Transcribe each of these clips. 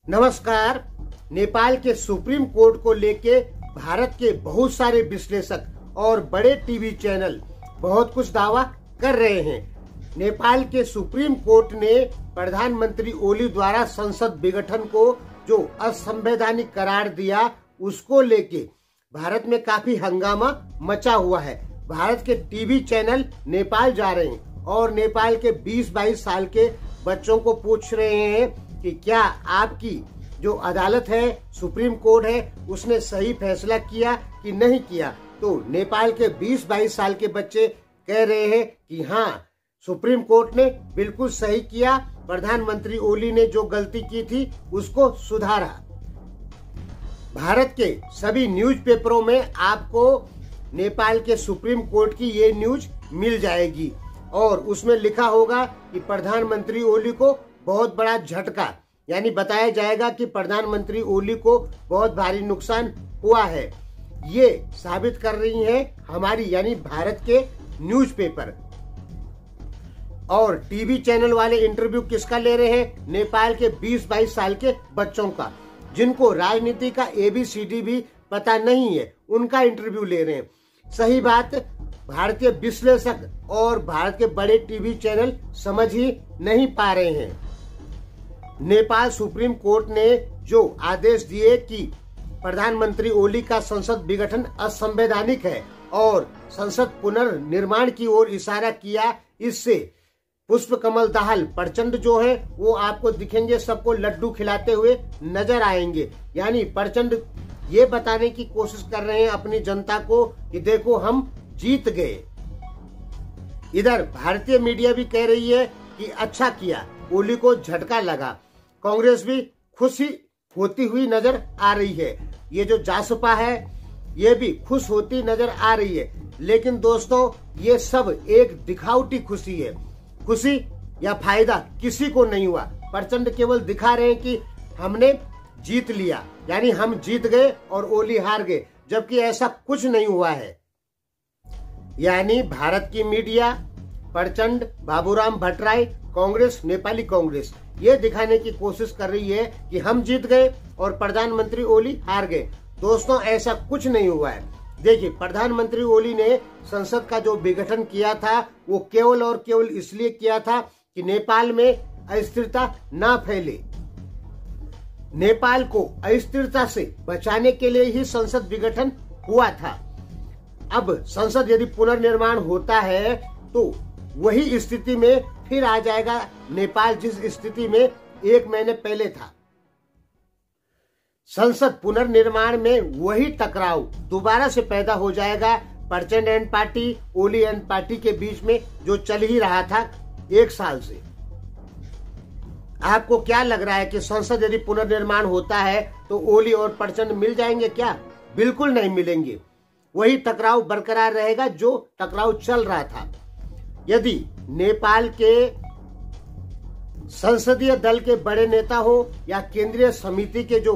नमस्कार। नेपाल के supreme court को लेके भारत के बहुत सारे विश्लेषक और बड़े टीवी चैनल बहुत कुछ दावा कर रहे हैं। नेपाल के सुप्रीम कोर्ट ने प्रधानमंत्री ओली द्वारा संसद विघटन को जो असंवैधानिक करार दिया, उसको लेके भारत में काफी हंगामा मचा हुआ है। भारत के टीवी चैनल नेपाल जा रहे हैं और नेपाल के 20-22 साल के बच्चों को पूछ रहे हैं कि क्या आपकी जो अदालत है, सुप्रीम कोर्ट है, उसने सही फैसला किया कि नहीं किया। तो नेपाल के 20-22 साल के बच्चे कह रहे हैं कि हाँ, सुप्रीम कोर्ट ने बिल्कुल सही किया, प्रधानमंत्री ओली ने जो गलती की थी उसको सुधारा। भारत के सभी न्यूज़पेपरों में आपको नेपाल के सुप्रीम कोर्ट की ये न्यूज मिल जाएगी और उसमें लिखा होगा कि प्रधानमंत्री ओली को बहुत बड़ा झटका, यानी बताया जाएगा कि प्रधानमंत्री ओली को बहुत भारी नुकसान हुआ है। ये साबित कर रही हैं हमारी यानी भारत के न्यूज़पेपर। और टीवी चैनल वाले इंटरव्यू किसका ले रहे हैं? नेपाल के 20-22 साल के बच्चों का, जिनको राजनीति का ABCD भी पता नहीं है, उनका इंटरव्यू ले रहे हैं। सही बात, भारतीय विश्लेषक और भारत के बड़े टीवी चैनल समझ ही नहीं पा रहे हैं। नेपाल सुप्रीम कोर्ट ने जो आदेश दिए कि प्रधानमंत्री ओली का संसद विघटन असंवैधानिक है और संसद पुनर्निर्माण की ओर इशारा किया, इससे पुष्प कमल दाहाल प्रचंड जो है वो आपको दिखेंगे, सबको लड्डू खिलाते हुए नजर आएंगे। यानी प्रचंड ये बताने की कोशिश कर रहे हैं अपनी जनता को कि देखो हम जीत गए। इधर भारतीय मीडिया भी कह रही है कि अच्छा किया, ओली को झटका लगा। कांग्रेस भी खुशी होती हुई नजर आ रही है। ये जो जासपा है ये भी खुश होती नजर आ रही है। लेकिन दोस्तों, ये सब एक दिखावटी खुशी है। खुशी या फायदा किसी को नहीं हुआ। प्रचंड केवल दिखा रहे हैं कि हमने जीत लिया, यानी हम जीत गए और ओली हार गए, जबकि ऐसा कुछ नहीं हुआ है। यानी भारत की मीडिया, प्रचंड, बाबूराम भट्टराई, कांग्रेस, नेपाली कांग्रेस ये दिखाने की कोशिश कर रही है कि हम जीत गए और प्रधानमंत्री ओली हार गए। दोस्तों, ऐसा कुछ नहीं हुआ है। देखिए, प्रधानमंत्री ओली ने संसद का जो विघटन किया था वो केवल और केवल इसलिए किया था कि नेपाल में अस्थिरता ना फैले। नेपाल को अस्थिरता से बचाने के लिए ही संसद विघटन हुआ था। अब संसद यदि पुनर्निर्माण होता है तो वही स्थिति में फिर आ जाएगा नेपाल जिस स्थिति में 1 महीने पहले था। संसद पुनर्निर्माण में वही टकराव दोबारा से पैदा हो जाएगा Prachanda and party, Oli and party के बीच में, जो चल ही रहा था 1 साल से। आपको क्या लग रहा है कि संसद यदि पुनर्निर्माण होता है तो ओली और प्रचंड मिल जाएंगे क्या? बिल्कुल नहीं मिलेंगे। वही टकराव बरकरार रहेगा जो टकराव चल रहा था। यदि नेपाल के संसदीय दल के बड़े नेता हो या केंद्रीय समिति के जो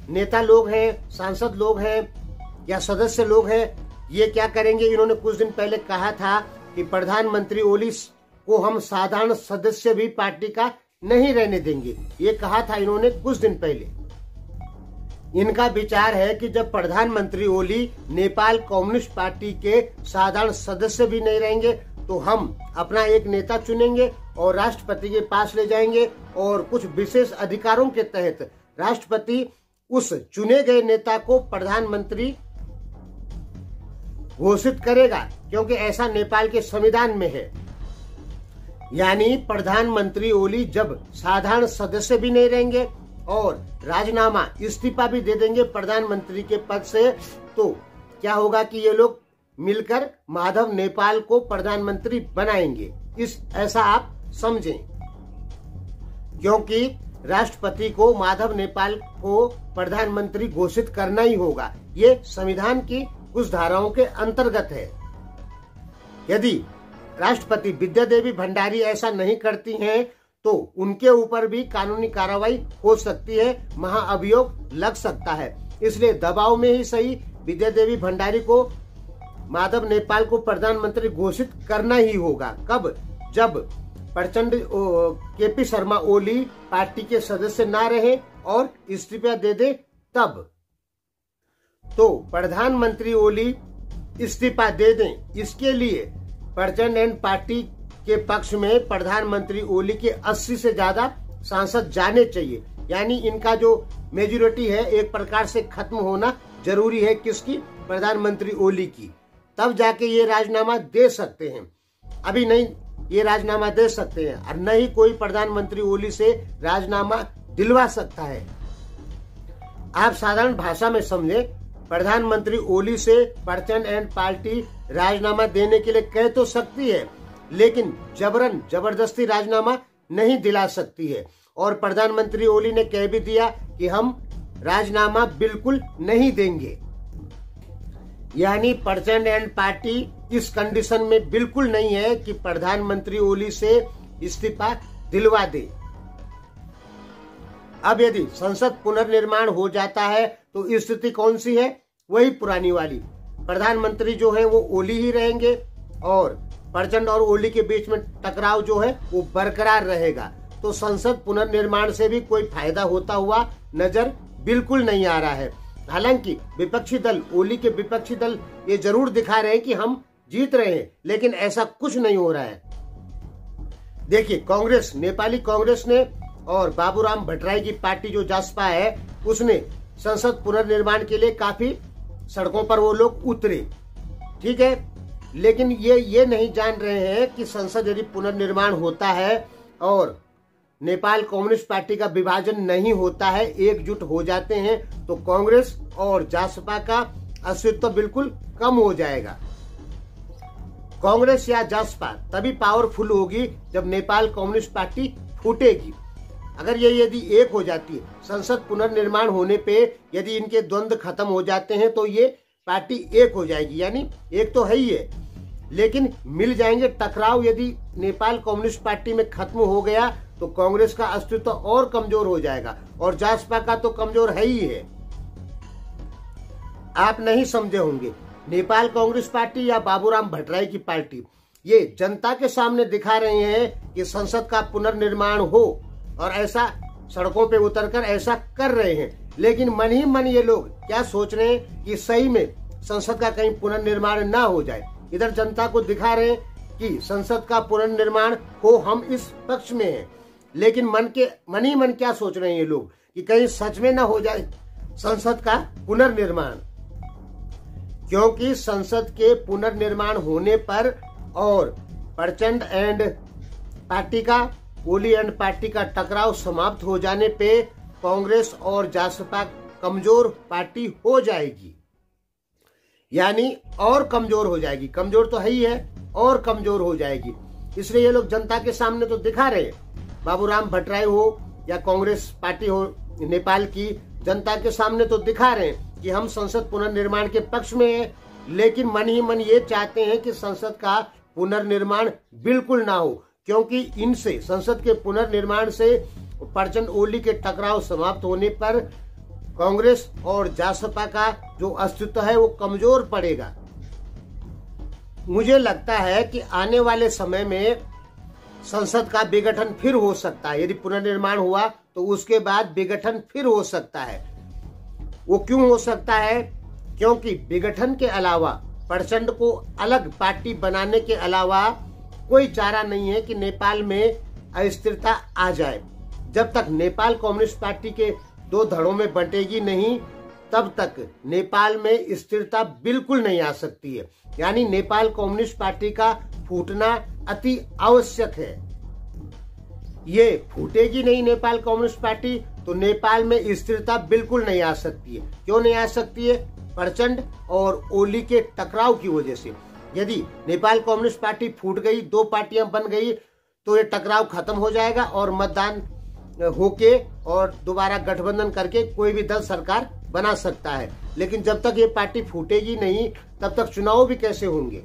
नेता लोग हैं, सांसद लोग हैं या सदस्य लोग हैं, ये क्या करेंगे? इन्होंने कुछ दिन पहले कहा था कि प्रधानमंत्री ओली को हम साधारण सदस्य भी पार्टी का नहीं रहने देंगे। ये कहा था इन्होंने कुछ दिन पहले। इनका विचार है कि जब प्रधानमंत्री ओली नेपाल कम्युनिस्ट पार्टी के साधारण सदस्य भी नहीं रहेंगे तो हम अपना एक नेता चुनेंगे और राष्ट्रपति के पास ले जाएंगे और कुछ विशेष अधिकारों के तहत राष्ट्रपति उस चुने गए नेता को प्रधानमंत्री घोषित करेगा, क्योंकि ऐसा नेपाल के संविधान में है। यानी प्रधानमंत्री ओली जब साधारण सदस्य भी नहीं रहेंगे और राजीनामा, इस्तीफा भी दे देंगे प्रधानमंत्री के पद से, तो क्या होगा कि ये लोग मिलकर माधव नेपाल को प्रधानमंत्री बनाएंगे। ऐसा आप समझें, क्योंकि राष्ट्रपति को माधव नेपाल को प्रधानमंत्री घोषित करना ही होगा। ये संविधान की कुछ धाराओं के अंतर्गत है। यदि राष्ट्रपति विद्या देवी भंडारी ऐसा नहीं करती हैं तो उनके ऊपर भी कानूनी कार्रवाई हो सकती है, महाअभियोग लग सकता है। इसलिए दबाव में ही सही विद्या देवी भंडारी को माधव नेपाल को प्रधानमंत्री घोषित करना ही होगा। कब? जब प्रचंड केपी शर्मा ओली पार्टी के सदस्य ना रहे और इस्तीफा दे दे तब। तो प्रधानमंत्री ओली इस्तीफा दे दें, इसके लिए प्रचंड एंड पार्टी के पक्ष में प्रधानमंत्री ओली के 80 से ज्यादा सांसद जाने चाहिए। यानी इनका जो मेजोरिटी है एक प्रकार से खत्म होना जरूरी है। किसकी? प्रधानमंत्री ओली की। तब जाके ये राजीनामा दे सकते हैं, अभी नहीं ये राजीनामा दे सकते हैं, और न ही कोई प्रधानमंत्री ओली से राजीनामा दिलवा सकता है। आप साधारण भाषा में समझे, प्रधानमंत्री ओली से प्रचंड एंड पार्टी राजीनामा देने के लिए कह तो सकती है, लेकिन जबरन जबरदस्ती राजीनामा नहीं दिला सकती है। और प्रधानमंत्री ओली ने कह भी दिया कि हम राजीनामा बिल्कुल नहीं देंगे। यानी प्रचंड एंड पार्टी इस कंडीशन में बिल्कुल नहीं है कि प्रधानमंत्री ओली से इस्तीफा दिलवा दे। अब यदि संसद पुनर्निर्माण हो जाता है तो स्थिति कौन सी है? वही पुरानी वाली। प्रधानमंत्री जो है वो ओली ही रहेंगे और प्रचंड और ओली के बीच में टकराव जो है वो बरकरार रहेगा। तो संसद पुनर्निर्माण से भी कोई फायदा होता हुआ नजर बिल्कुल नहीं आ रहा है। हालांकि विपक्षी दल, ओली के विपक्षी दल ये जरूर दिखा रहे हैं कि हम जीत रहे हैं, लेकिन ऐसा कुछ नहीं हो रहा है। देखिए, कांग्रेस, नेपाली कांग्रेस ने और बाबूराम भट्टराई की पार्टी जो जासपा है, उसने संसद पुनर्निर्माण के लिए काफी सड़कों पर वो लोग उतरे, ठीक है। लेकिन ये नहीं जान रहे हैं कि संसद यदि पुनर्निर्माण होता है और नेपाल कम्युनिस्ट पार्टी का विभाजन नहीं होता है, एकजुट हो जाते हैं, तो कांग्रेस और जासपा का अस्तित्व बिल्कुल कम हो जाएगा। कांग्रेस या जासपा तभी पावरफुल होगी जब नेपाल कम्युनिस्ट पार्टी फूटेगी। अगर ये यदि एक हो जाती है, संसद पुनर्निर्माण होने पे यदि इनके द्वंद्व खत्म हो जाते हैं तो ये पार्टी एक हो जाएगी। यानी एक तो है ही है, लेकिन मिल जाएंगे। टकराव यदि नेपाल कम्युनिस्ट पार्टी में खत्म हो गया तो कांग्रेस का अस्तित्व और कमजोर हो जाएगा, और जासपा का तो कमजोर है ही है। आप नहीं समझे होंगे, नेपाल कांग्रेस पार्टी या बाबूराम भट्टराई की पार्टी ये जनता के सामने दिखा रहे हैं कि संसद का पुनर्निर्माण हो, और ऐसा सड़कों पे उतरकर ऐसा कर रहे हैं। लेकिन मन ही मन ये लोग क्या सोच रहे हैं कि सही में संसद का कहीं पुनर्निर्माण ना हो जाए। इधर जनता को दिखा रहे हैं कि संसद का पुनर्निर्माण हो, हम इस पक्ष में हैं, लेकिन मन ही मन क्या सोच रहे हैं ये लोग कि कहीं सच में ना हो जाए संसद का पुनर्निर्माण। क्योंकि संसद के पुनर्निर्माण होने पर और प्रचंड एंड पार्टी का, ओली एंड पार्टी का टकराव समाप्त हो जाने पे कांग्रेस और जासपा कमजोर पार्टी हो जाएगी। यानी और कमजोर हो जाएगी, कमजोर तो है ही है, और कमजोर हो जाएगी। इसलिए ये लोग जनता के सामने तो दिखा रहे हैं, बाबूराम भट्टराई हो या कांग्रेस पार्टी हो नेपाल की, जनता के सामने तो दिखा रहे हैं कि हम संसद पुनर्निर्माण के पक्ष में हैं, लेकिन मन ही मन ये चाहते हैं कि संसद का पुनर्निर्माण बिल्कुल ना हो। क्योंकि इनसे, संसद के पुनर्निर्माण से प्रचंड ओली के टकराव समाप्त होने पर कांग्रेस और जासपा का जो अस्तित्व है वो कमजोर पड़ेगा। मुझे लगता है कि आने वाले समय में संसद का विघटन फिर हो सकता है। यदि पुनर्निर्माण हुआ तो उसके बाद विघटन फिर हो सकता है। वो क्यों हो सकता है? क्योंकि विघटन के अलावा, प्रचंड को अलग पार्टी बनाने के अलावा कोई चारा नहीं है कि नेपाल में अस्थिरता आ जाए। जब तक नेपाल कम्युनिस्ट पार्टी के दो धड़ों में बंटेगी नहीं, तब तक नेपाल में स्थिरता बिल्कुल नहीं आ सकती है। यानी नेपाल कम्युनिस्ट पार्टी का फूटना अति आवश्यक है। ये फूटेगी नहीं नेपाल कम्युनिस्ट पार्टी तो नेपाल में स्थिरता बिल्कुल नहीं आ सकती है। क्यों नहीं आ सकती है? प्रचंड और ओली के टकराव की वजह से। यदि नेपाल कम्युनिस्ट पार्टी फूट गई, दो पार्टियां बन गई, तो ये टकराव खत्म हो जाएगा और मतदान होके और दोबारा गठबंधन करके कोई भी दल सरकार बना सकता है। लेकिन जब तक ये पार्टी फूटेगी नहीं, तब तक चुनाव भी कैसे होंगे?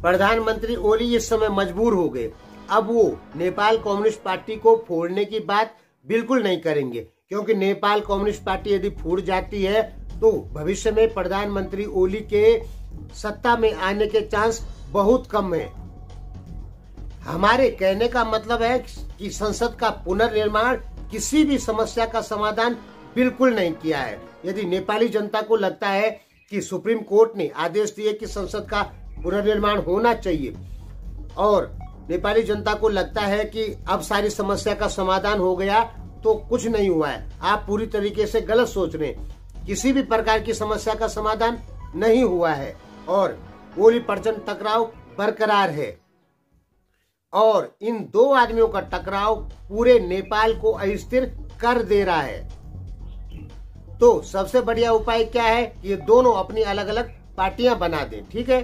प्रधानमंत्री ओली इस समय मजबूर हो गए। अब वो नेपाल कम्युनिस्ट पार्टी को फोड़ने की बात बिल्कुल नहीं करेंगे, क्योंकि नेपाल कम्युनिस्ट पार्टी यदि फूट जाती है तो भविष्य में प्रधानमंत्री ओली के सत्ता में आने के चांस बहुत कम है। हमारे कहने का मतलब है कि संसद का पुनर्निर्माण किसी भी समस्या का समाधान बिल्कुल नहीं किया है। यदि नेपाली जनता को लगता है कि सुप्रीम कोर्ट ने आदेश दिए कि संसद का पुनर्निर्माण होना चाहिए और नेपाली जनता को लगता है कि अब सारी समस्या का समाधान हो गया, तो कुछ नहीं हुआ है। आप पूरी तरीके से गलत सोच रहे हैं। किसी भी प्रकार की समस्या का समाधान नहीं हुआ है और ओली प्रचंड टकराव बरकरार है और इन दो आदमियों का टकराव पूरे नेपाल को अस्थिर कर दे रहा है। तो सबसे बढ़िया उपाय क्या है? ये दोनों अपनी अलग अलग पार्टियां बना दें, ठीक है,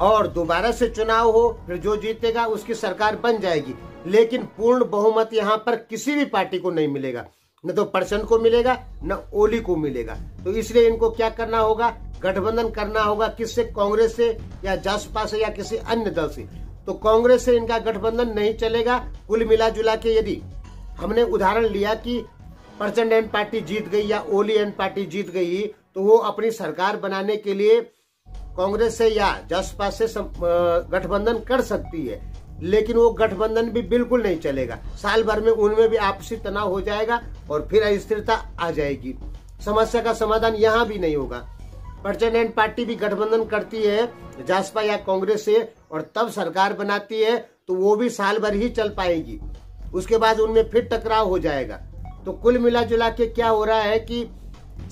और दोबारा से चुनाव हो, फिर जो जीतेगा उसकी सरकार बन जाएगी। लेकिन पूर्ण बहुमत यहाँ पर किसी भी पार्टी को नहीं मिलेगा, न तो प्रचंड को मिलेगा न ओली को मिलेगा। तो इसलिए इनको क्या करना होगा? गठबंधन करना होगा। किससे? कांग्रेस से या जसपा से या किसी अन्य दल से। तो कांग्रेस से इनका गठबंधन नहीं चलेगा। कुल मिला जुला के यदि हमने उदाहरण लिया कि प्रचंड एन पार्टी जीत गई या ओली एन पार्टी जीत गई, तो वो अपनी सरकार बनाने के लिए कांग्रेस से या जसपा से गठबंधन कर सकती है, लेकिन वो गठबंधन भी बिल्कुल नहीं चलेगा। साल भर में उनमें भी आपसी तनाव हो जाएगा और फिर अस्थिरता आ जाएगी। समस्या का समाधान यहाँ भी नहीं होगा। प्रचंड एन पार्टी भी गठबंधन करती है जसपा या कांग्रेस से और तब सरकार बनाती है, तो वो भी साल भर ही चल पाएगी। उसके बाद उनमें फिर टकराव हो जाएगा। तो कुल मिला जुला के क्या हो रहा है कि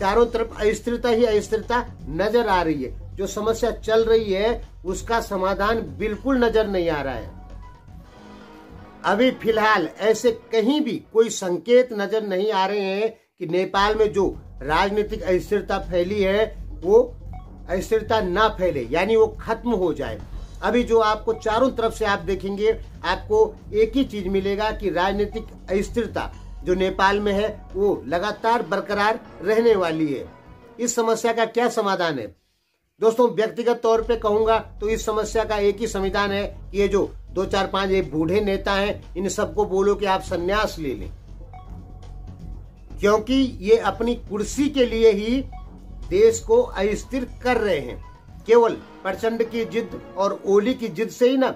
चारों तरफ अस्थिरता ही अस्थिरता नजर आ रही है। जो समस्या चल रही है उसका समाधान बिल्कुल नजर नहीं आ रहा है। अभी फिलहाल ऐसे कहीं भी कोई संकेत नजर नहीं आ रहे हैं कि नेपाल में जो राजनीतिक अस्थिरता फैली है वो अस्थिरता ना फैले, यानी वो खत्म हो जाए। अभी जो आपको चारों तरफ से आप देखेंगे, आपको एक ही चीज मिलेगा कि राजनीतिक अस्थिरता जो नेपाल में है वो लगातार बरकरार रहने वाली है। इस समस्या का क्या समाधान है? दोस्तों, व्यक्तिगत तौर पे कहूंगा तो इस समस्या का एक ही समाधान है कि ये जो 2-4-5 ये बूढ़े नेता हैं, इन सबको बोलो कि आप संन्यास ले लें, क्योंकि ये अपनी कुर्सी के लिए ही देश को अस्थिर कर रहे हैं। केवल प्रचंड की जिद और ओली की जिद से ही ना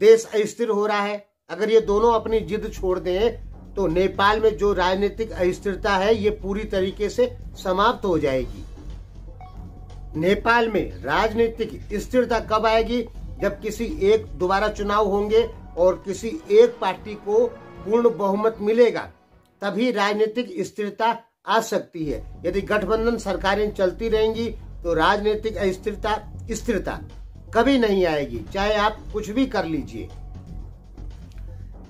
देश अस्थिर हो रहा है। अगर ये दोनों अपनी जिद छोड़ दें तो नेपाल में जो राजनीतिक अस्थिरता है ये पूरी तरीके से समाप्त हो जाएगी। नेपाल में राजनीतिक स्थिरता कब आएगी? जब किसी एक दोबारा चुनाव होंगे और किसी एक पार्टी को पूर्ण बहुमत मिलेगा, तभी राजनीतिक स्थिरता आ सकती है। यदि गठबंधन सरकारें चलती रहेंगी तो राजनीतिक स्थिरता कभी नहीं आएगी, चाहे आप कुछ भी कर लीजिए।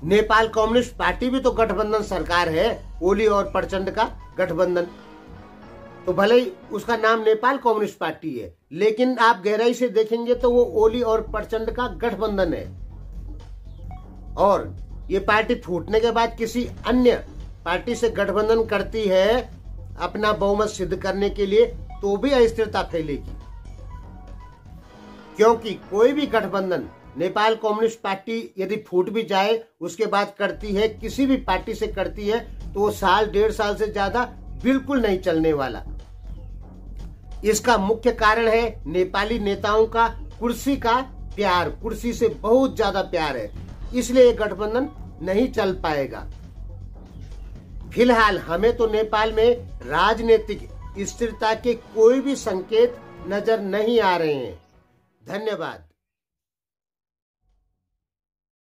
नेपाल कम्युनिस्ट पार्टी भी तो गठबंधन सरकार है, ओली और प्रचंड का गठबंधन। तो भले ही उसका नाम नेपाल कम्युनिस्ट पार्टी है, लेकिन आप गहराई से देखेंगे तो वो ओली और प्रचंड का गठबंधन है। और ये पार्टी फूटने के बाद किसी अन्य पार्टी से गठबंधन करती है अपना बहुमत सिद्ध करने के लिए, तो भी अस्थिरता फैलेगी। क्योंकि कोई भी गठबंधन नेपाल कम्युनिस्ट पार्टी यदि फूट भी जाए, उसके बाद करती है किसी भी पार्टी से करती है, तो वो साल 1.5 साल से ज्यादा बिल्कुल नहीं चलने वाला। इसका मुख्य कारण है नेपाली नेताओं का कुर्सी का प्यार, कुर्सी से बहुत ज्यादा प्यार है, इसलिए ये गठबंधन नहीं चल पाएगा। फिलहाल हमें तो नेपाल में राजनीतिक स्थिरता के कोई भी संकेत नजर नहीं आ रहे हैं। धन्यवाद।